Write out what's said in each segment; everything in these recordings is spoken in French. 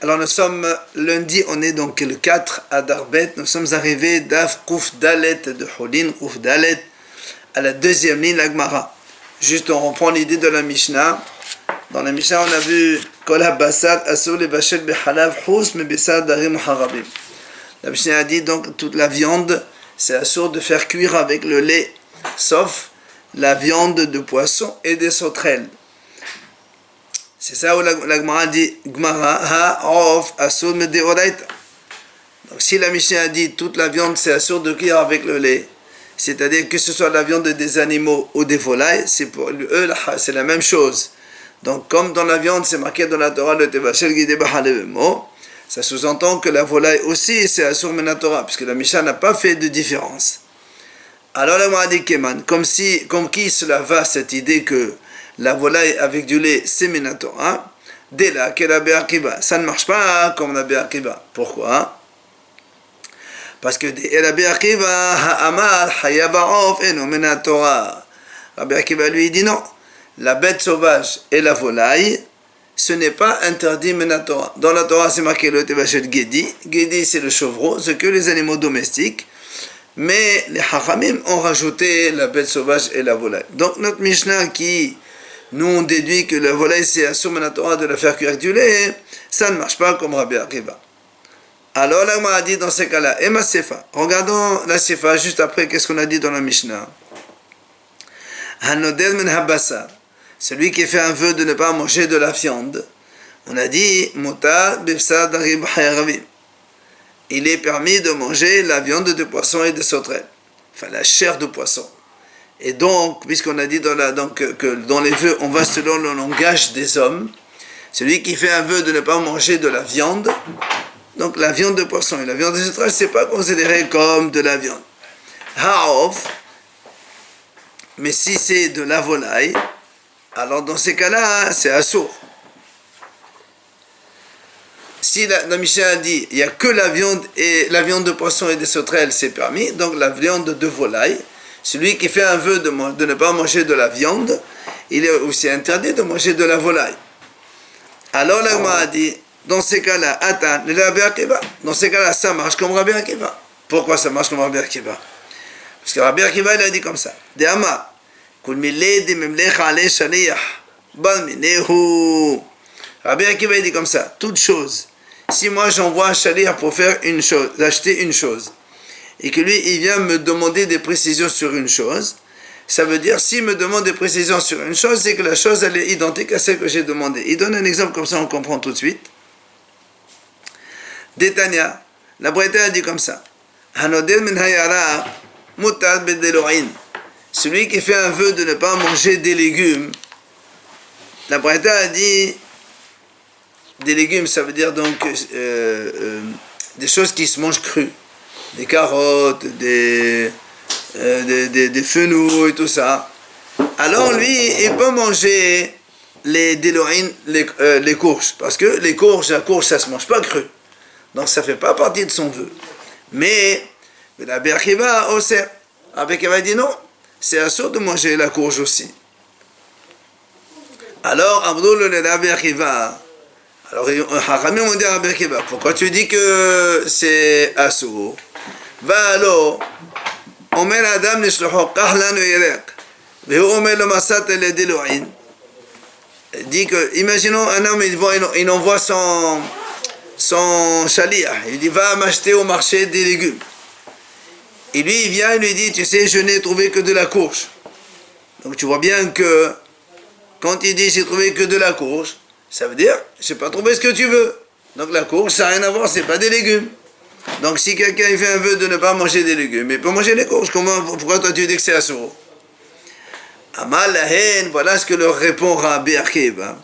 Alors nous sommes lundi, on est donc le 4 à Darbet, nous sommes arrivés d'Af Kouf Dalet de Houlin, Kouf Dalet, à la deuxième ligne, la Gemara. Juste on reprend l'idée de la Mishnah. Dans la Mishnah on a vu Kol HaBasar Asur Lebashel Behalav Hous Mebesar Darim Harabim. La Mishnah a dit donc toute la viande, c'est assourd de faire cuire avec le lait, sauf la viande de poisson et des sauterelles. C'est ça où la Gemara dit Gemara ha'of asur medeoraita. Donc si la Mishnah a dit toute la viande c'est assourd de cuire avec le lait, c'est-à-dire que ce soit la viande des animaux ou des volailles, c'est pour eux c'est la même chose. Donc comme dans la viande c'est marqué dans la Torah le tevashel gideba halevemo, ça sous-entend que la volaille aussi c'est assourd menatora, puisque la Mishnah n'a pas fait de différence. Alors la Gemara dit Keman, comme qui cela va cette idée que la volaille avec du lait, c'est Minatora. Dès là, que Rabbi Akiva, ça ne marche pas comme Rabbi Akiva. Pourquoi? Parce que Rabbi Akiva, Ha'amar, Hayaba'of, eno Minatora. Rabbi Akiva lui dit non. La bête sauvage et la volaille, ce n'est pas interdit Minatora. Dans la Torah, c'est marqué le Tevachet Gedi. Gedi, c'est le chevreau, c'est que les animaux domestiques. Mais les Hachamim ont rajouté la bête sauvage et la volaille. Donc notre Mishnah qui nous on déduit que la volaille c'est assour menatora de la faire cuire avec du lait, ça ne marche pas comme Rabbi Akiva. Alors là on a dit dans ces cas-là, Ema Sefa. Regardons la Sefa juste après, qu'est-ce qu'on a dit dans la Mishnah. Hanodel men habasar. Celui qui fait un vœu de ne pas manger de la viande. On a dit Mutar bifsar darib hayravim. Il est permis de manger la viande de poisson et de sauterelle, enfin la chair de poisson. Et donc, puisqu'on a dit que dans les vœux, on va selon le langage des hommes, celui qui fait un vœu de ne pas manger de la viande, donc la viande de poisson et la viande de sauterelle, c'est pas considéré comme de la viande. Ha'of, mais si c'est de la volaille, alors dans ces cas-là, c'est assourd. Si la Mishnah a dit il n'y a que la viande de poisson et des sauterelles, c'est permis, donc la viande de volaille, celui qui fait un vœu de ne pas manger de la viande, il est aussi interdit de manger de la volaille. Alors la Gemara a dit, dans ces cas-là, attends, le Rabbi Akiva, dans ces cas-là, ça marche comme Rabbi Akiva. Pourquoi ça marche comme Rabbi Akiva? Parce que Rabbi Akiva, il a dit comme ça, de Ama, kul miledi memlecha ale shaliach, bal minehu. Rabbi Akiva, il dit comme ça, toute chose. Si moi j'envoie un shaliach pour faire une chose, acheter une chose, et que lui il vient me demander des précisions sur une chose, ça veut dire s'il me demande des précisions sur une chose, c'est que la chose elle est identique à celle que j'ai demandé. Il donne un exemple comme ça, on comprend tout de suite. Détania, la Braïta a dit comme ça, Hanodel min hayara mutad bedeloin. Celui qui fait un vœu de ne pas manger des légumes, la Braïta a dit des légumes, ça veut dire donc des choses qui se mangent crues, des carottes, des fenouils, tout ça. Alors lui, il peut manger les déloïnes, les courges, parce que la courge, ça se mange pas cru, donc ça fait pas partie de son vœu. Mais la Berkiva, avec elle dit non, c'est assourd de manger la courge aussi. Alors Abdul le Berkiva. Alors, Haramim on dit à Rabbi Akiva, pourquoi tu dis que c'est assourd? Va alors, Omer Adam nishlocho kahlan yerek, vehu Omer lo masat le diloin. Dit que, imaginons un homme, il envoie son chaliah, il dit va m'acheter au marché des légumes. Et lui, il vient et lui dit, tu sais, je n'ai trouvé que de la courge. Donc tu vois bien que, quand il dit j'ai trouvé que de la courge, ça veut dire, je n'ai pas trouvé ce que tu veux. Donc la courge, ça n'a rien à voir, ce n'est pas des légumes. Donc si quelqu'un fait un vœu de ne pas manger des légumes, il peut manger les courges. Pourquoi toi tu dis que c'est assourd? Amal lahen, voilà ce que leur répond Rabbi Akiva.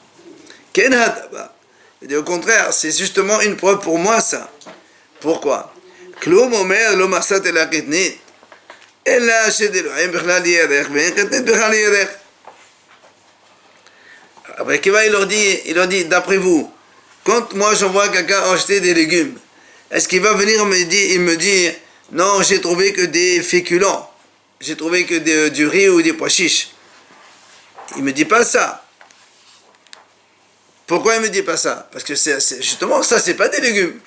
Ken hadaba. Il dit au contraire, c'est justement une preuve pour moi ça. Pourquoi? Klum omer lo masat el akitnit. Ella shedeloim bichlal yerech, ve'en kitnit bichlal yerech. Rabbi Akiva, il leur dit, d'après vous, quand moi j'envoie quelqu'un acheter des légumes, est-ce qu'il va venir me dire, non, j'ai trouvé que des féculents, j'ai trouvé que du riz ou des pois chiches? Il ne me dit pas ça. Pourquoi il ne me dit pas ça? Parce que justement, ça, c'est pas des légumes.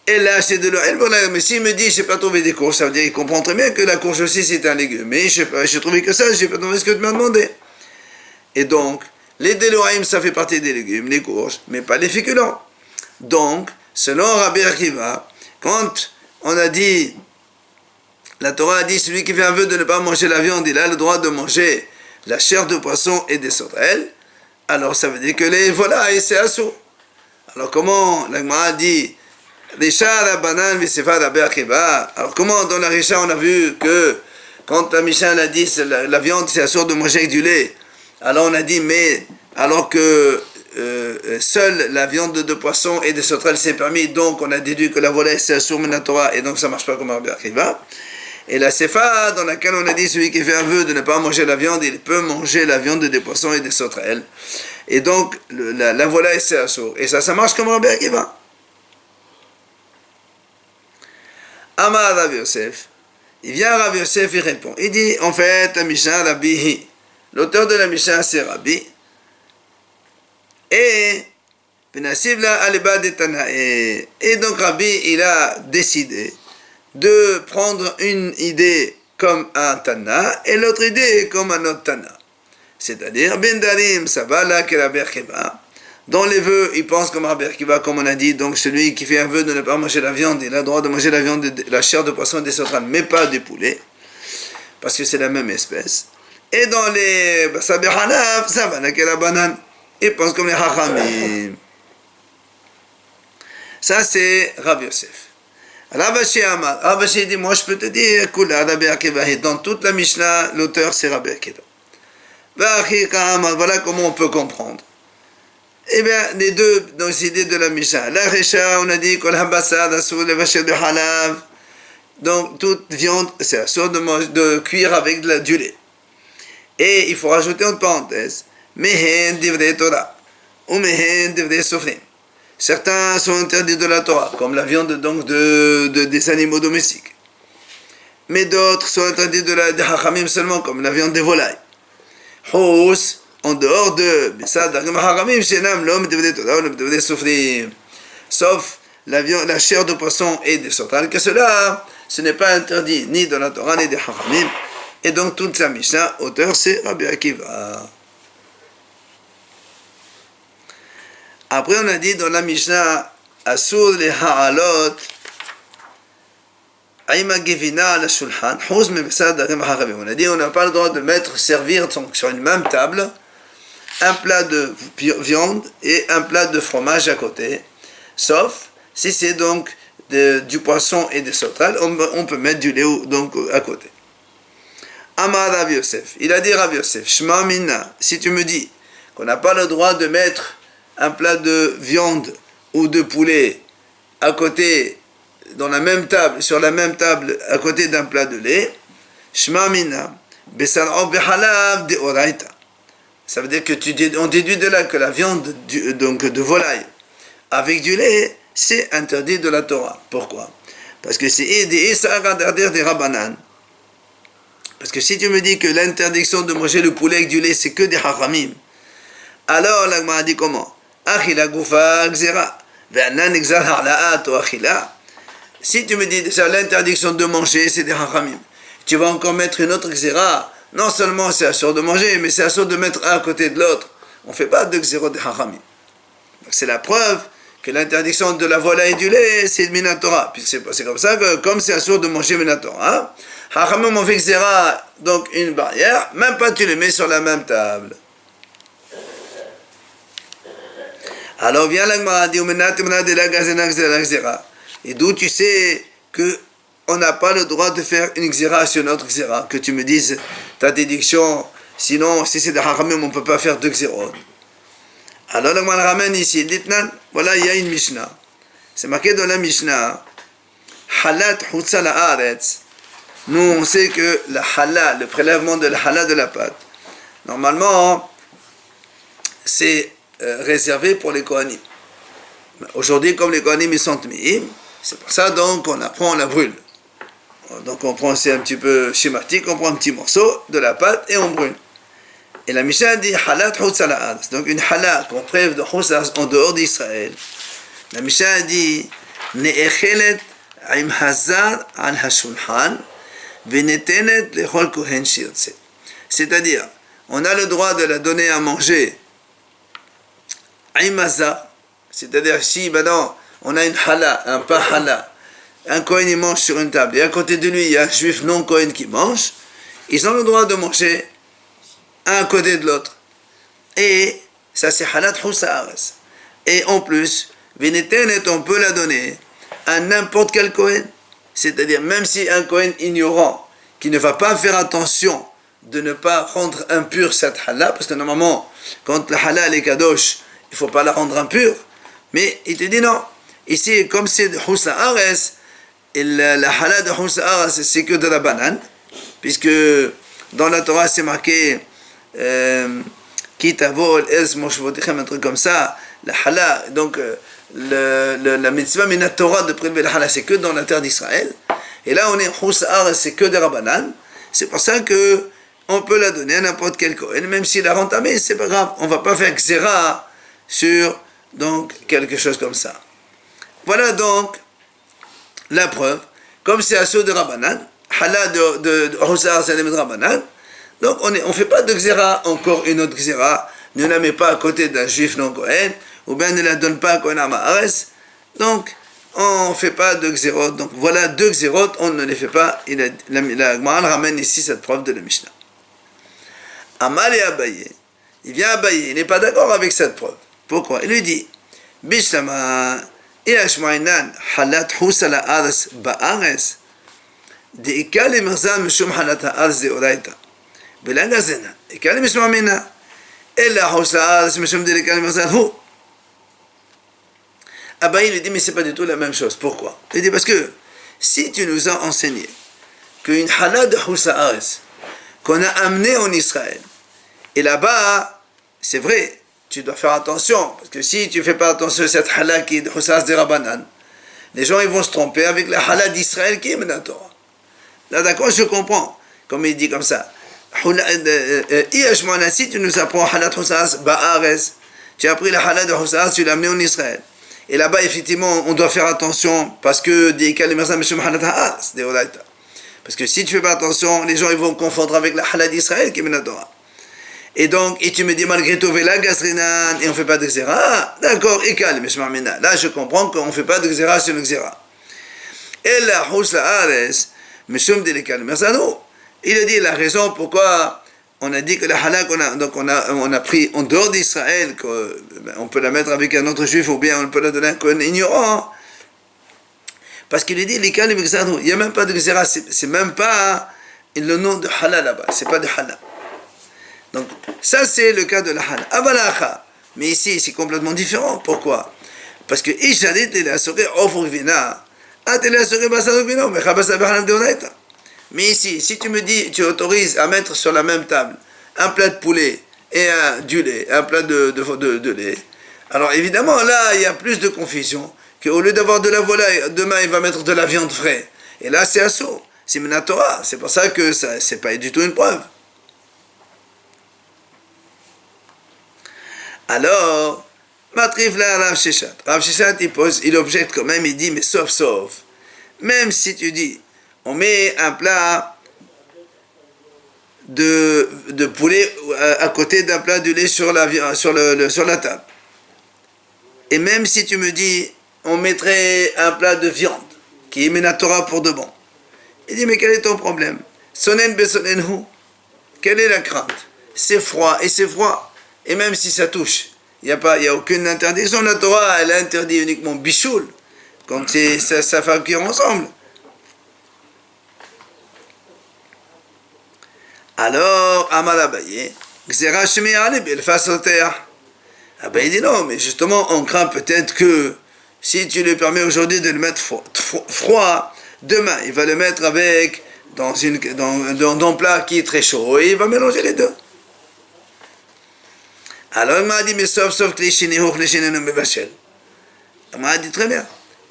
Et là, c'est de l'oeil. Mais s'il me dit, je n'ai pas trouvé des courges, ça veut dire qu'il comprend très bien que la courge aussi, c'est un légume. Mais je n'ai trouvé que ça, je n'ai pas trouvé ce que tu m'as demandé. Et donc, les Deloraim, ça fait partie des légumes, les courges, mais pas les féculents. Donc, selon Rabbi Akiva, quand on a dit, la Torah a dit, celui qui fait un vœu de ne pas manger la viande, il a le droit de manger la chair de poisson et des sauterelles. Alors, ça veut dire que les volailles, c'est assourd. Alors, comment la Gemara dit, alors comment dans la Risha on a vu que quand la Mishnah a dit la viande c'est assourd de manger avec du lait, alors on a dit mais alors que seule la viande de poisson et des sauterelles c'est permis, donc on a déduit que la volaille c'est assourd min Torah et donc ça marche pas comme Rabbi Akiva. Et la Sefa dans laquelle on a dit celui qui fait un vœu de ne pas manger la viande, il peut manger la viande des poissons et des sauterelles. Et donc la volaille c'est assourd. Et ça marche comme Rabbi Akiva. Amar Rav Yosef, il vient Rav Yosef, il répond. Il dit, en fait, la Mishnah, Rabbi, l'auteur de la Mishnah, c'est Rabbi. Et, et donc Rabbi, il a décidé de prendre une idée comme un Tana et l'autre idée comme un autre Tana. C'est-à-dire, Ben Darim, Sabala, Kelaber Keba. Dans les vœux, il pense comme Rabbi Akiva, comme on a dit, donc celui qui fait un vœu de ne pas manger la viande, il a le droit de manger la viande, la chair de poisson et des sauterelles, mais pas du poulet, parce que c'est la même espèce. Et dans les Sabi Hanaf, ça va, la banane, il pense comme les Hachamim. Ça, c'est Rav Yosef. Rav Ashi Amar, Rav Ashi dit, moi je peux te dire, Rabbi Akiva, dans toute la Mishnah, l'auteur c'est Rabbi Akiva. Voilà comment on peut comprendre. Eh bien, les deux, dans les idées de la Mishnah. La Recha, on a dit qu'on a bassad, assour, le vacher de halav. Donc, toute viande, c'est assour de cuire avec du lait. Et il faut rajouter entre parenthèses, mehen divrei Torah, ou mehen divrei sofrim. Certains sont interdits de la Torah, comme la viande donc des animaux domestiques. Mais d'autres sont interdits des hachamim seulement, comme la viande des volailles. Hous, en dehors de sauf la chair de poisson et des sauterelles, que cela, ce n'est pas interdit ni de la Torah ni des Haramim. Et donc toute la Mishnah, auteur c'est Rabbi Akiva. Après on a dit dans la Mishnah, Asur les Ha'alot, Aïma Gevina la Shulhan, Huz Mebesad Darim Haramim. On a dit on n'a pas le droit de servir sur une même table un plat de viande et un plat de fromage à côté, sauf si c'est donc du poisson et des sauterelles, on peut mettre du lait donc à côté. Amar Rav Yosef, il a dit Rav Yosef, Shema Minna, si tu me dis qu'on n'a pas le droit de mettre un plat de viande ou de poulet à côté, dans la même table, sur la même table, à côté d'un plat de lait, Shema Minna, Besar'o Behalav de Oraita. Ça veut dire que on déduit de là que la viande donc de volaille avec du lait, c'est interdit de la Torah. Pourquoi? Parce que c'est des Rabbanan. Parce que si tu me dis que l'interdiction de manger le poulet avec du lait, c'est que des Haramim, alors la Gemara dit comment? Achila gufa gzera, ve'anan exal harla'at ou achila. Si tu me dis déjà l'interdiction de manger, c'est des Haramim, tu vas encore mettre une autre gzera. Non seulement c'est assourd de manger, mais c'est assourd de mettre un à côté de l'autre. On ne fait pas de xéro de haramim. C'est la preuve que l'interdiction de la volaille et du lait, c'est minatora. Puis c'est comme ça que, comme c'est assourd de manger minatora, haramim on fait xéra, donc une barrière, même pas tu les mets sur la même table. Alors vient la Gemara dit, et d'où tu sais que on n'a pas le droit de faire une xéra sur notre xéra, que tu me dises ta déduction, sinon si c'est de haramim on ne peut pas faire deux xérot. Alors le Gemara ramène ici, ditnan, voilà il y a une Mishnah, c'est marqué dans la Mishnah, halat hutsa la'aretz. Nous on sait que la hala, le prélèvement de la hala de la pâte, normalement c'est réservé pour les kohanim. Aujourd'hui comme les kohanim ils sont tmi'im, c'est pour ça donc on apprend, on la brûle. Donc on prend, c'est un petit peu schématique, on prend un petit morceau de la pâte et on brûle. Et la Mishnah dit halat hutz ala haaretz. Donc une hala qu'on prélève de hutz en dehors d'Israël. La Mishnah dit ne'echelet im hazar al hashulchan venetenet lechol kohen shirtze. C'est-à-dire, on a le droit de la donner à manger im hazar. C'est-à-dire, si maintenant on a une hala, un pain hala, un kohen il mange sur une table, et à côté de lui il y a un juif non kohen qui mange, ils ont le droit de manger un à côté de l'autre. Et ça c'est halat hutz haaretz. Et en plus, venetenet, on peut la donner à n'importe quel kohen. C'est-à-dire, même si un kohen ignorant, qui ne va pas faire attention de ne pas rendre impure cette hala, parce que normalement, quand la hala est kadosh, il ne faut pas la rendre impure, mais il te dit non. Ici, comme c'est de hutz haaretz, et la hala de hutz haaretz, c'est que de la banane, puisque dans la Torah, c'est marqué Kitavol, Es, Moshvotichem, un truc comme ça, la hala, donc la mitzvah minat Torah de prélever la hala, c'est que dans la terre d'Israël. Et là, on est hutz haaretz, c'est que des rabbanan. C'est pour ça que on peut la donner à n'importe quel kohen, même s'il a rentamé, c'est pas grave. On va pas faire xéra sur donc quelque chose comme ça. Voilà donc la preuve. Comme c'est assaut de rabbanan, hala de hutz haaretz, c'est de rabbanan. Donc on ne fait pas de xéra, encore une autre xéra, ne la met pas à côté d'un juif non kohen, ou bien ne la donne pas à kohen haaretz. Donc on ne fait pas de xérot. Donc voilà deux xérot, on ne les fait pas. La Gemara ramène ici cette preuve de la Mishnah. Amar et Abaye, il vient Abaye, il n'est pas d'accord avec cette preuve. Pourquoi? Il lui dit Bishlama Ilashmainan halat hutz ala haaretz ba'aretz de'ika lemerzah mishum halat haaretz de'oraita. Belagazena, et qu'elle me soit mina, et la hausa, c'est monsieur me dit qu'elle me soit où. Abaye lui dit, mais c'est pas du tout la même chose. Pourquoi? Il dit, parce que si tu nous as enseigné qu'une hala de hutz haaretz qu'on a amené en Israël, et là-bas, c'est vrai, tu dois faire attention, parce que si tu fais pas attention à cette hala qui est de hutz haaretz de rabbanan, les gens ils vont se tromper avec la hala d'Israël qui est menat Torah. Là, d'accord, je comprends, comme il dit comme ça. Si tu nous apprends halat hutz haaretz ba'aretz, tu as pris la hala de hutz haaretz, tu l'as amené en Israël. Et là-bas, effectivement, on doit faire attention parce que parce que si tu fais pas attention, les gens ils vont confondre avec la hala d'Israël qui est menat Torah. Et donc, et tu me dis malgré tout, vela gazrinan, et on fait pas de xéra, d'accord, ekal, mishmamina. Là, je comprends qu'on fait pas de xéra sur le xéra. Et la hutz haaretz, mishum de lekal merzano. Il a dit la raison pourquoi on a dit que la hala on a pris en dehors d'Israël, qu'on peut la mettre avec un autre juif ou bien on peut la donner à un kohen ignorant. Parce qu'il lui dit, il n'y a même pas de xéra, c'est même pas le nom de hala là-bas, c'est pas de hala. Donc ça c'est le cas de la hala. Avalacha. Mais ici c'est complètement différent. Pourquoi? Parce que Ishalit il a sorti ofurvina, il a sorti basaruvina, mais chabasa b'hanav deonaita. Mais ici, si tu me dis, tu autorises à mettre sur la même table un plat de poulet et du lait, un plat de lait, alors évidemment là il y a plus de confusion qu'au lieu d'avoir de la volaille, demain il va mettre de la viande fraîche. Et là c'est assaut, c'est menat Torah, c'est pour ça que ça c'est pas du tout une preuve. Alors, matrif là Rav Sheshet. Rav Sheshet il objecte quand même, il dit mais sauf, même si tu dis on met un plat de poulet à côté d'un plat de lait sur la table. Et même si tu me dis, on mettrait un plat de viande, qui est menat Torah pour de bon. Il dit, mais quel est ton problème? Sonen besonenhu. Quelle est la crainte? C'est froid, et c'est froid. Et même si ça touche, il n'y a aucune interdiction. La Torah, elle interdit uniquement bichoul, quand ça fait cuire ensemble. Alors, Amar Abaye, Xera Shemi'ale Belfasoter. Abaye dit non, mais justement, on craint peut-être que si tu lui permets aujourd'hui de le mettre froid, demain, il va le mettre avec dans un plat qui est très chaud et il va mélanger les deux. Alors, il m'a dit, mais sauf Klishini Hu Klishini no Mebashel. Il m'a dit très bien.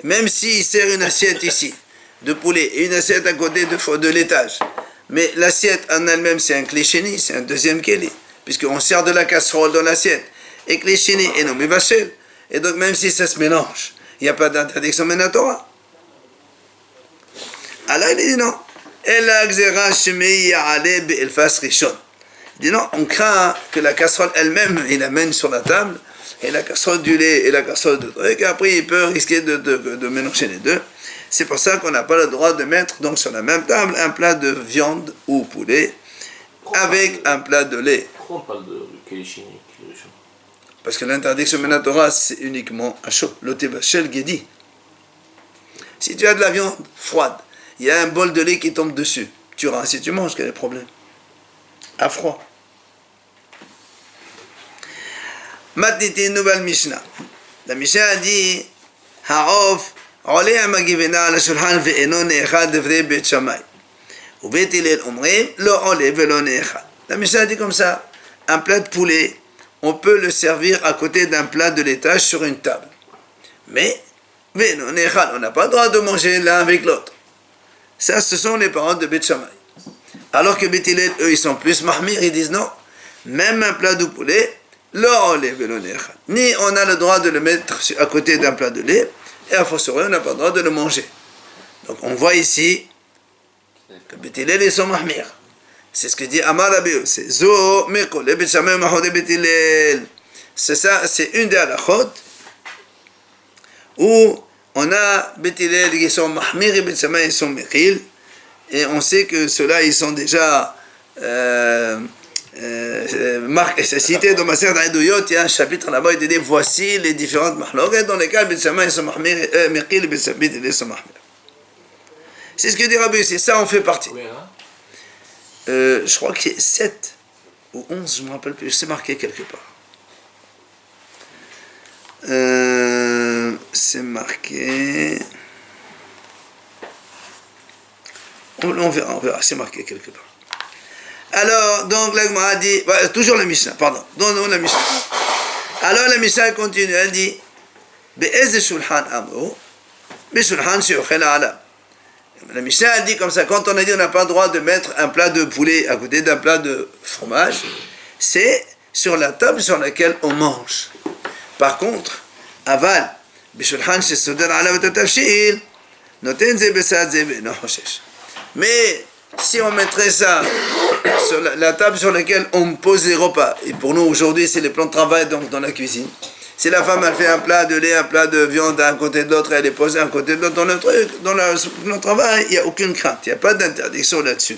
Même s'il sert une assiette ici de poulet et une assiette à côté de l'étage, mais l'assiette en elle-même c'est un klisheni, c'est un deuxième keli. puisqu'on sert de la casserole dans l'assiette, et que les chénis et non mais vachel, et donc même si ça se mélange, il n'y a pas d'interdiction Menatora. Alors il dit non. Il dit non, on craint que la casserole elle-même, il amène sur la table, et la casserole du lait et la casserole de truc, et après il peut risquer de mélanger les deux. C'est pour ça qu'on n'a pas le droit de mettre donc sur la même table un plat de viande ou poulet avec un plat de lait. Pourquoi on parle de Kelishini? Parce que l'interdiction Menatora, c'est uniquement à chaud. L'otevachel Gedi. Si tu as de la viande froide, il y a un bol de lait qui tombe dessus. Tu rinces et tu manges, quel est le problème? À froid. Maintenant, une nouvelle Mishnah. La Mishnah a dit Ha'of, עולה המגבנה על השולחן ואינו נאכל דברי בית שמאי. ובית הלל אומרים לא עולה ולא נאכל. La Mishnah dit comme ça, un plat de poulet, on peut le servir à côté d'un plat de laitage sur une table. Mais, on n'a pas le droit de manger l'un avec l'autre. Ça, ce sont les paroles de Beth Shammai. Alors que Beth Hillel, eux, ils sont plus mahmir, ils disent non, même un plat de poulet, ni on a le droit de le mettre à côté d'un plat de lait, et à fortiori, on n'a pas le droit de le manger. Donc, on voit ici que Beth Hillel, ils sont mahmir. C'est ce que dit Amar Rabbi Yossé. Zo meko le Beth Shammai mahode Beth Hillel. C'est ça, c'est une des halachot où on a Beth Hillel qui sont mahmir et Beth Shammai ils sont mechil. Et on sait que ceux-là, ils sont déjà cités dans Masechet Eiduyot. Il y a un chapitre là-bas, il dit voici les différentes mahloket dans lesquelles Beth Shammai ils sont mechil et Beth Hillel sont mahmir. C'est ce que dit Rabbi Yossé. Ça en fait partie. Je crois que c'est 7 ou 11, je ne me rappelle plus, c'est marqué quelque part. C'est marqué. On verra, c'est marqué quelque part. Alors, donc, la Gemara dit, toujours la Mishnah, pardon, donc la Mishnah. Alors, la Mishnah continue, elle dit, Be'ez shulchan amru, Be'shulchan she'ochel ala. La Mishnah a dit comme ça, quand on a dit on n'a pas le droit de mettre un plat de poulet à côté d'un plat de fromage, c'est sur la table sur laquelle on mange. Par contre, aval, bishulchan shesoder alav et tafshil, noten ze besad ze no hoshesh. Mais si on mettrait ça sur la table sur laquelle on pose les repas, et pour nous aujourd'hui c'est les plans de travail donc dans la cuisine, si la femme elle fait un plat de lait, un plat de viande d'un côté de l'autre, elle est posée un côté de l'autre dans le truc, dans le travail, il n'y a aucune crainte, il n'y a pas d'interdiction là-dessus.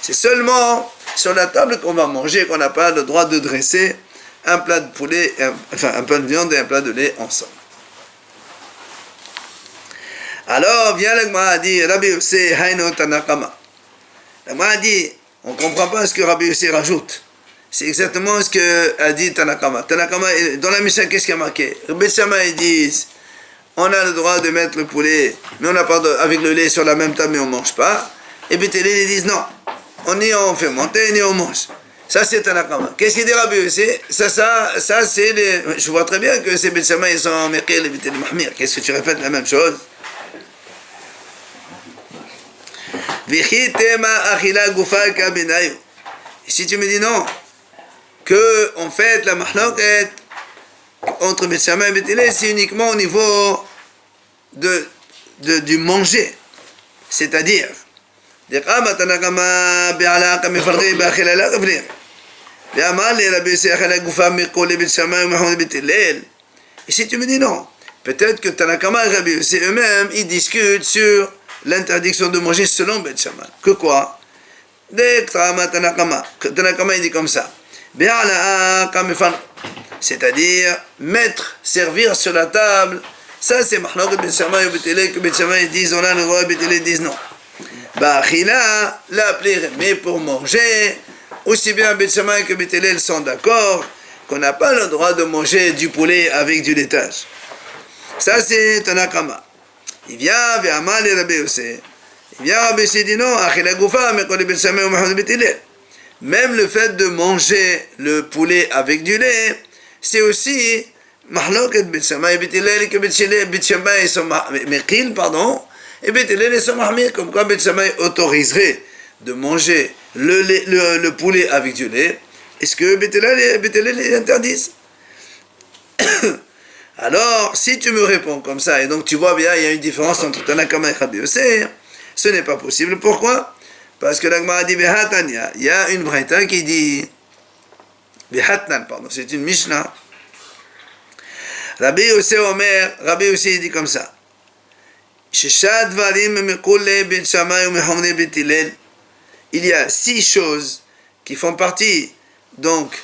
C'est seulement sur la table qu'on va manger, qu'on n'a pas le droit de dresser un plat de poulet, un plat de viande et un plat de lait ensemble. Alors vient la Gemara dit Rabbi Yossé Haino Tanakama. La Gemara dit on ne comprend pas ce que Rabbi Yossé rajoute. C'est exactement ce que a dit Tanakama. Tanakama, dans la Mishnah, qu'est-ce qu'il y a marqué? Beth Shammai, ils disent on a le droit de mettre le poulet, mais on n'a pas avec le lait sur la même table, mais on ne mange pas. Et Beth Hillel, ils disent non, on fait monter, ni on mange. Ça, c'est Tanakama. Qu'est-ce qu'il dit Rabbi Yossé? Ça, c'est les. Je vois très bien que ces Beth Shammai, ils sont en Mechil et Beth Hillel Mahmir. Qu'est-ce que tu répètes la même chose? Et si tu me dis non, que en fait la mahloket entre Beth Shammai et Beth Hillel, c'est uniquement au niveau du manger, c'est-à-dire et si tu me dis non, peut-être que Tanakama et Rabbi Yossé eux-mêmes ils discutent sur l'interdiction de manger selon Beth Shammai. Que quoi? Tanakama il dit comme ça, c'est-à-dire mettre, servir sur la table. Ça c'est mahloket Beth Shammai et Beth Hillel, que Beth Shammai disent on a le droit, Beth Hillel disent non. Ba'achila, l'appeler, mais pour manger, aussi bien Beth Shammai que Beth Hillel sont d'accord qu'on n'a pas le droit de manger du poulet avec du laitage. Ça c'est Tanakama. Il vient vers Amal et Rabbi Yossé. Il vient Rabbi Yossé dit non, achila goufa, mais quand Beth Shammai ou Mahmoud Beth Hillel. Même le fait de manger le poulet avec du lait, c'est aussi mahloket Beth Shammai et Beth Hillel, que Beth Shammai sont mechil, pardon, et Beth Hillel sont mahmir, comme quoi Beth Shammai autoriserait de manger le poulet avec du lait, est-ce que Bétélé les interdisent? Alors, si tu me réponds comme ça, et donc tu vois bien, il y a une différence entre Tanakama et Rabbi Yossé, ce n'est pas possible. Pourquoi? Parce que l'Agmara dit Behatania, il y a une braïta qui dit Behatnan, pardon, c'est une Mishnah. Rabbi Yossé Omer, Rabbi Yossé dit comme ça. Il y a 6 choses qui font partie, donc,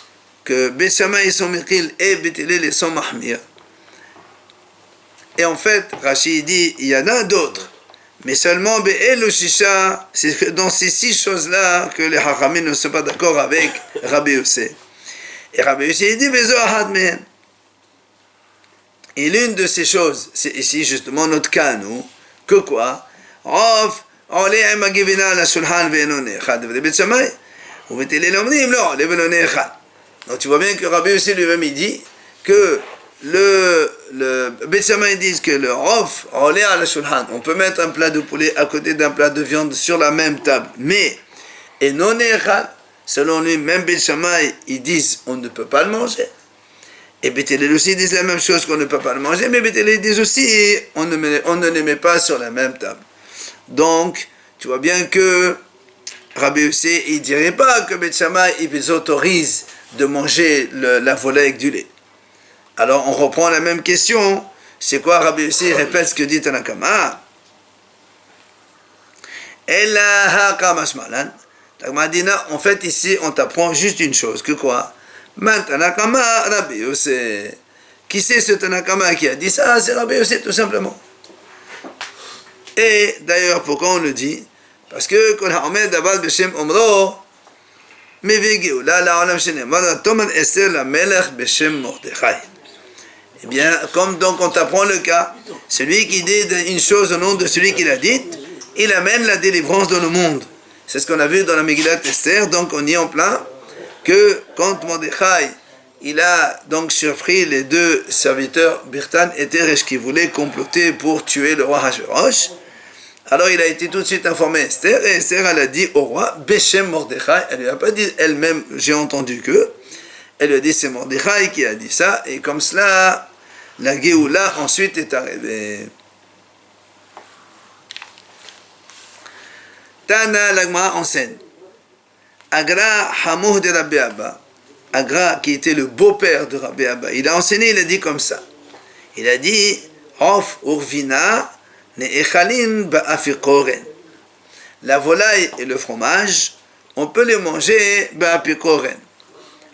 que Bet Shammai sont Mekil et Bet Hillel sont Mahmir. Et en fait, Rashi dit, il y en a d'autres, mais seulement Be'el ou Shisha, c'est dans ces 6 choses-là que les Hachamim ne sont pas d'accord avec Rabbi Yossé. Et Rabbi Yossé dit, Bezo Ahad Mehen. Et l'une de ces choses, c'est ici justement notre cas, nous, que quoi? Off, עולה עם הגבינה על השולחן ואינו נאכל, ובית שמאי, ובית הלל אומרים לא, עולה ולא נאכל. Donc tu vois bien que Rabbi aussi lui-même il dit que le Bet Shammai disent que le rof olé à la shulhan, on peut mettre un plat de poulet à côté d'un plat de viande sur la même table, mais et non nechal, selon lui même Bet Shammai ils disent on ne peut pas le manger. Et Bet Hillel aussi disent la même chose qu'on ne peut pas le manger, mais Bet Hillel disent aussi on ne les met pas sur la même table. Donc tu vois bien que Rabbi Yossé il dirait pas que Bet Shammai ils autorisent de manger la volaille avec du lait. Alors on reprend la même question. C'est quoi Rabbi Yossé répète ce que dit Tanakama? Ella hakamashmalan. En fait ici on t'apprend juste une chose. Que quoi? Man Tanakama Rabbi Yossé. Qui c'est ce Tanakama qui a dit ça? C'est Rabbi Yossé tout simplement. Et d'ailleurs pourquoi on le dit? Parce que quand Hamed Abad Beshem Omro eh bien, comme donc on t'apprend le cas, celui qui dit une chose au nom de celui qui l'a dite, il amène la délivrance dans le monde. C'est ce qu'on a vu dans la Megillat Esther, donc on y est en plein, que quand Mordechai, il a donc surpris les 2 serviteurs, Birtan et Teresh, qui voulaient comploter pour tuer le roi Hachvérosh. Alors il a été tout de suite informé Esther, et Esther elle a dit au roi, Beshem Mordechai, elle lui a pas dit elle-même, j'ai entendu que, elle lui a dit c'est Mordechai qui a dit ça, et comme cela, la Géoula ensuite est arrivée. Tana l'Agma enseigne, Agra Hamouh de Rabbi Abba, Agra qui était le beau-père de Rabbi Abba, il a enseigné, il a dit comme ça, il a dit, Of Urvina, la volaille et le fromage, on peut les manger ba'apikoren.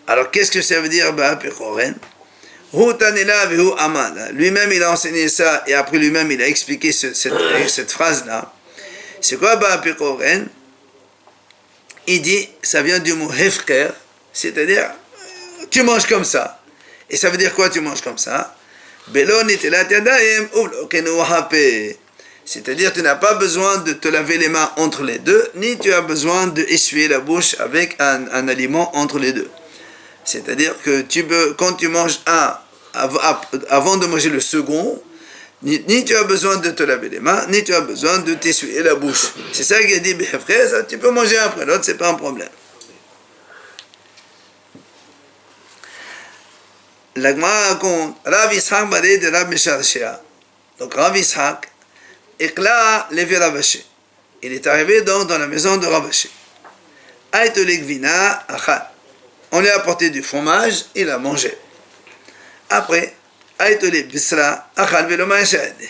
Alors qu'est-ce que ça veut dire ba'apikoren? Lui-même il a enseigné ça et après lui-même il a expliqué cette phrase-là. C'est quoi ba'apikoren? Il dit, ça vient du mot hefker, c'est-à-dire tu manges comme ça. Et ça veut dire quoi tu manges comme ça? C'est-à-dire tu n'as pas besoin de te laver les mains entre les deux, ni tu as besoin d'essuyer la bouche avec un aliment entre les deux. C'est-à-dire que quand tu manges un, avant de manger le second, ni tu as besoin de te laver les mains, ni tu as besoin de t'essuyer la bouche. C'est ça qu'il a dit, frère, tu peux manger un après l'autre, c'est pas un problème. L'Agma raconte, Rav Yitzhak Baré de Rav Mesharshea. Donc Rav Yitzhak, Ekla levé Rav Ashi. Il est arrivé donc dans la maison de Rav Ashi. Aïtolegvina achal. On lui a apporté du fromage, il a mangé. Après, Aïtole bisra achal veloma shahade.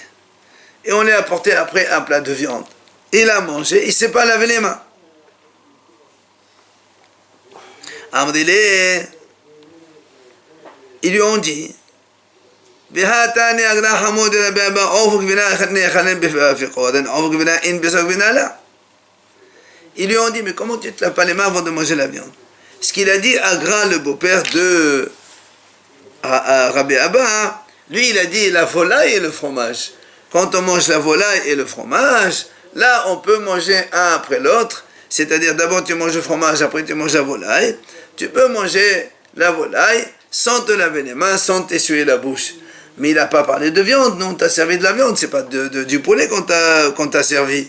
Et on lui a apporté après un plat de viande. Il a mangé, il ne s'est pas lavé les mains. Amdile, ils lui ont dit, ils lui ont dit, mais comment tu ne te laves pas les mains avant de manger la viande? Ce qu'il a dit à Gra, le beau-père de Rabbi Abba, lui il a dit la volaille et le fromage. Quand on mange la volaille et le fromage, là on peut manger un après l'autre, c'est-à-dire d'abord tu manges le fromage, après tu manges la volaille. Tu peux manger la volaille sans te laver les mains, sans t'essuyer la bouche. Mais il n'a pas parlé de viande, non, t'as servi de la viande, c'est pas du poulet qu'on t'a servi.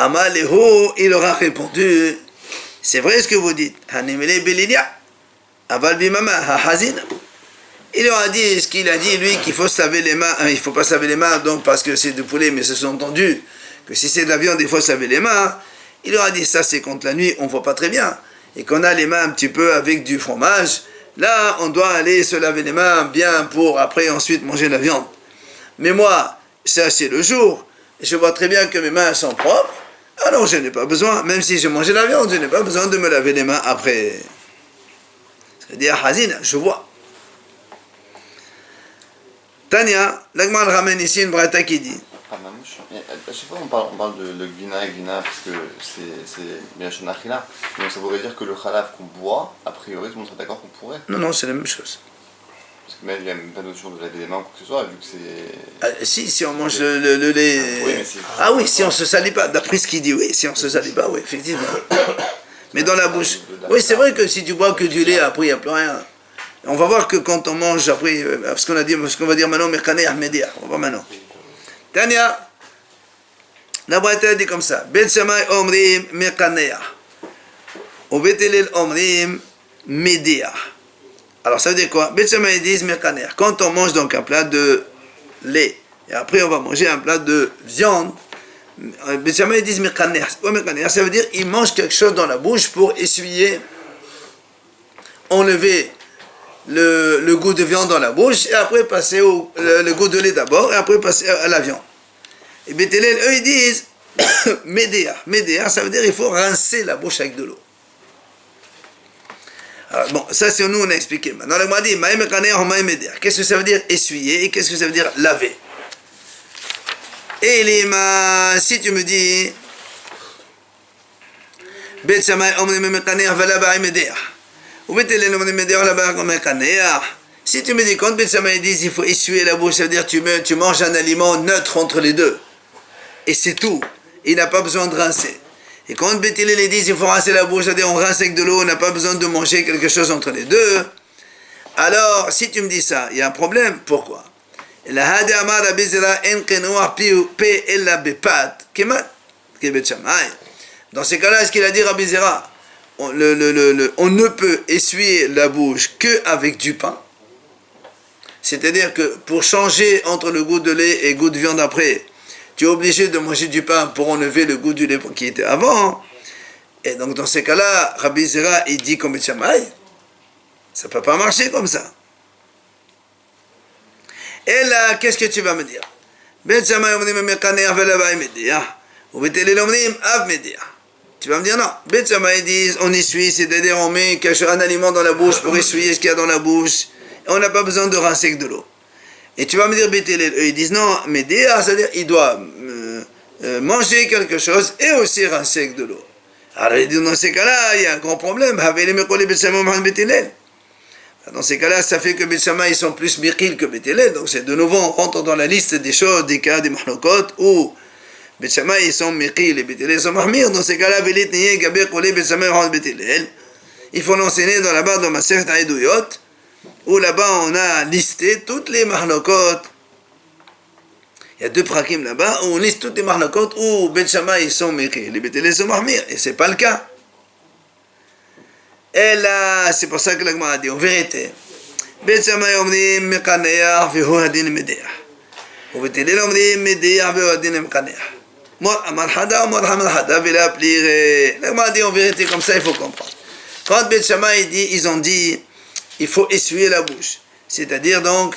Amaleho, il aura répondu, c'est vrai ce que vous dites. Hanimele belilia, aval bimama, hahazina. Il aura dit ce qu'il a dit, lui, qu'il faut se laver les mains. Il ne faut pas se laver les mains donc parce que c'est du poulet, mais c'est sous-entendu que si c'est de la viande, il faut se laver les mains. Il aura dit ça, c'est contre la nuit, on ne voit pas très bien. Et qu'on a les mains un petit peu avec du fromage. Là, on doit aller se laver les mains bien pour après ensuite manger la viande. Mais moi, ça c'est le jour. Je vois très bien que mes mains sont propres. Alors je n'ai pas besoin, même si j'ai mangé la viande, je n'ai pas besoin de me laver les mains après. C'est-à-dire, Hazina, je vois. Tania, l'Agmar ramène ici une braïta qui dit. À chaque fois on parle de gvina et gvina parce que c'est bien shonachila, donc ça voudrait dire que le khalaf qu'on boit, a priori tout le monde serait d'accord qu'on pourrait. Non, c'est la même chose. Parce que même il n'y a même pas de notion de laver les mains ou quoi que ce soit, vu que c'est... Si on mange le lait... Oui, mais oui, si on se salit pas, d'après ce qu'il dit, oui, si on se salit pas, oui, effectivement. Mais dans la bouche... Oui, c'est vrai que si tu bois que du lait, après il n'y a plus rien. On va voir que quand on mange, après, ce qu'on va dire maintenant, Merkaneh Ahmedia, on va voir maintenant. Tania, la braïta dit comme ça, Bet Shammai Omrim Merkaneh, ou Bet Hillel Omrim Medea. Alors ça veut dire quoi? Bet Shammai disent Merkaneh. Quand on mange donc un plat de lait, et après on va manger un plat de viande, Bet Shammai disent Merkaneh. Ça veut dire il mange quelque chose dans la bouche pour essuyer, enlever le goût de viande dans la bouche, et après passer le goût de lait d'abord, et après passer à la viande. Et Bet Hillel, eux, ils disent Médéa. Médéa, ça veut dire il faut rincer la bouche avec de l'eau. Alors, bon, ça c'est nous on a expliqué. Maintenant, on m'a dit qu'est-ce que ça veut dire essuyer et qu'est-ce que ça veut dire laver. Et si tu me dis Bet Shammai omrim mekaneh velaba Médéa. Si tu me dis quand Bet Shammai dit il faut essuyer la bouche, ça veut dire tu manges un aliment neutre entre les deux. Et c'est tout. Il n'a pas besoin de rincer. Et quand Bet Hillel dit il faut rincer la bouche, c'est-à-dire on rince avec de l'eau, on n'a pas besoin de manger quelque chose entre les deux. Alors, si tu me dis ça, il y a un problème. Pourquoi? Dans ces cas-là, est-ce qu'il a dit Rabbi Zera, on ne peut essuyer la bouche qu'avec du pain? C'est-à-dire que pour changer entre le goût de lait et le goût de viande après, tu es obligé de manger du pain pour enlever le goût du lait qui était avant. Et donc dans ces cas-là, Rabbi Zera, il dit comme Bet Shammai, ça ne peut pas marcher comme ça. Et là, qu'est-ce que tu vas me dire? Bet Shammai omrim mekaneh velaba Médéa, ou Bet Hillel omrim av Médéa. Tu vas me dire non. Bet Shammai disent on essuie, c'est-à-dire on met un aliment dans la bouche pour essuyer ce qu'il y a dans la bouche. Et on n'a pas besoin de rincer avec de l'eau. Et tu vas me dire Bet Hillel, eux ils disent non, Médéa, c'est-à-dire il doit manger quelque chose et aussi rincer avec de l'eau. Alors il dit dans ces cas-là, il y a un grand problème. Dans ces cas-là, ça fait que Bet Shammai ils sont plus mirkil que Bet Hillel. Donc c'est de nouveau, on rentre dans la liste des choses, des cas, des mahlokot, où Bet Shammai ils sont mirkil et Bet Hillel sont mahmir. Dans ces cas-là, il faut l'enseigner dans la barre de Masechet Haeduyot, où là-bas on a listé toutes les mahlokot. Il y a 2 prakim là-bas où on liste toutes les mahlokot où Bet Shammai ils sont mirkil, les Bet Hillel sont mahmir, et c'est pas le cas. Et là, c'est pour ça que l'Agmara a dit, en vérité, Bet Shammai omrim mekaneh vehu hadin Médéa. Ou Bet Hillel omrim Médéa vehu hadin mekaneh. Mor amar hada, mor amar hada, vela plire. L'Agmara a dit, en vérité, comme ça, il faut comprendre. Quand Bet Shammai ils ont dit, il faut essuyer la bouche. C'est-à-dire donc,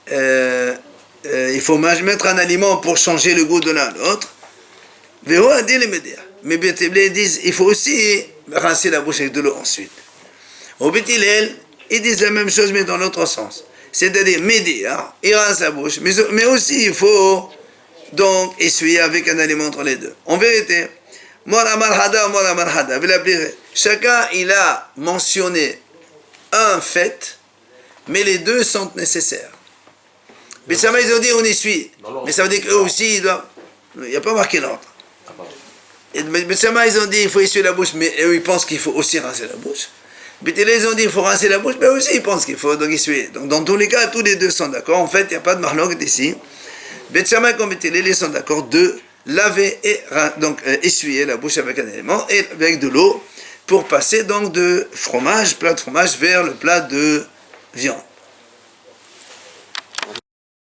il faut mettre un aliment pour changer le goût de l'un à l'autre. Vehu hadin Médéa. Mais Bet Hillel disent, il faut aussi rincer la bouche avec de l'eau ensuite. Au Bet Hillel, ils disent la même chose mais dans l'autre sens. C'est-à-dire, Médéa, il rince la bouche, mais aussi il faut donc essuyer avec un aliment entre les deux. En vérité, chacun il a mentionné un fait, mais les deux sont nécessaires. Bet Shammai ils ont dit on essuie, mais ça veut dire qu'eux aussi ils doivent. Il n'y a pas marqué l'ordre. Et Bet Shammai ils ont dit il faut essuyer la bouche, mais eux ils pensent qu'il faut aussi rincer la bouche. Bet Hillel ils ont dit il faut rincer la bouche, mais eux aussi ils pensent qu'il faut donc essuyer. Donc dans tous les cas, tous les deux sont d'accord. En fait, il n'y a pas de marloc ici. Bet Shammai comme Bet Hillel ils sont d'accord de laver et donc essuyer la bouche avec un élément et avec de l'eau pour passer donc de fromage, plat de fromage vers le plat de viande.